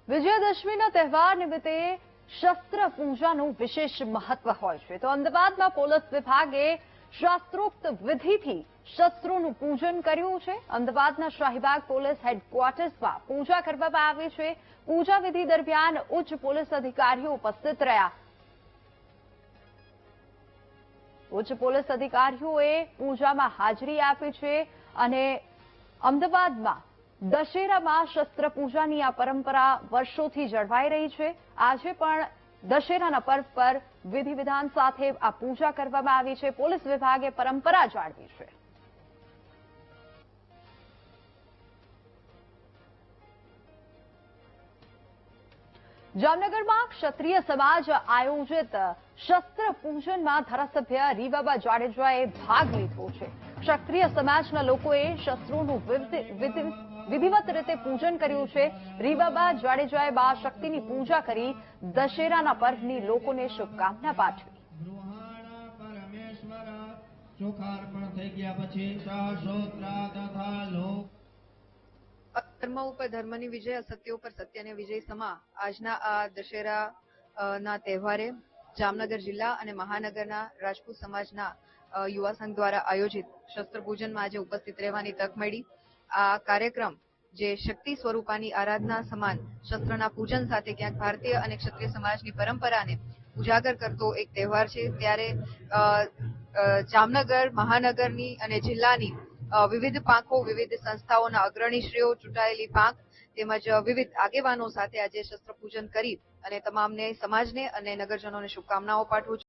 વિજયાદશમીના તહેવાર નિમિત્તે શસ્ત્ર પૂજાનું વિશેષ મહત્વ હોય છે તો અમદાવાદમાં પોલીસ વિભાગે શાસ્ત્રોક્ત વિધિથી શસ્ત્રોનું પૂજન કર્યું છે। અમદાવાદના શાહીબાગ પોલીસ હેડક્વાર્ટર્સમાં પૂજા કરવામાં આવી છે। પૂજા વિધિ દરમિયાન ઉચ્ચ પોલીસ અધિકારીઓ ઉપસ્થિત રહ્યા। ઉચ્ચ પોલીસ અધિકારીઓએ પૂજામાં હાજરી આપી છે અને અમદાવાદમાં દશેરામાં શસ્ત્ર પૂજાની આ પરંપરા વર્ષોથી જળવાઈ રહી છે। આજે પણ દશેરાના પર્વ પર વિધિ વિધાન સાથે આ પૂજા કરવામાં આવી છે। પોલીસ વિભાગે પરંપરા જાળવી છે। જામનગરમાં ક્ષત્રિય સમાજ આયોજિત શસ્ત્ર પૂજનમાં ધારાસભ્ય રીવાબા જાડેજાએ ભાગ લીધો છે। ક્ષત્રિય સમાજના લોકોએ શસ્ત્રોનું વિધિવત રીતે પૂજન કર્યું છે। રીવાબા જાડેજાએ મા શક્તિની પૂજા કરી દશેરાના પર્વની લોકોને શુભકામના પાઠવી। ધર્મ ઉપર ધર્મની વિજય, અસત્ય ઉપર સત્યની વિજય સમા આજના આ દશેરા ના તહેવારે જામનગર જિલ્લા અને મહાનગરના રાજપૂત સમાજના યુવા સંઘ દ્વારા આયોજિત શસ્ત્ર પૂજનમાં આજે ઉપસ્થિત રહેવાની તક મળી। આ કાર્યક્રમ જે શક્તિ સ્વરૂપાની આરાધના સમાન શસ્ત્રના પૂજન સાથે ક્યાંક ભારતીય અને ક્ષત્રિય સમાજની પરંપરાને ઉજાગર કરતો એક તહેવાર છે। ત્યારે જામનગર મહાનગરની અને જિલ્લાની વિવિધ પાંખો, વિવિધ સંસ્થાઓના અગ્રણીશ્રીઓ, ચૂંટાયેલી પાંખ તેમજ વિવિધ આગેવાનો સાથે આજે શસ્ત્ર પૂજન કરી અને તમામને સમાજને અને નગરજનોને શુભકામનાઓ પાઠવું છું।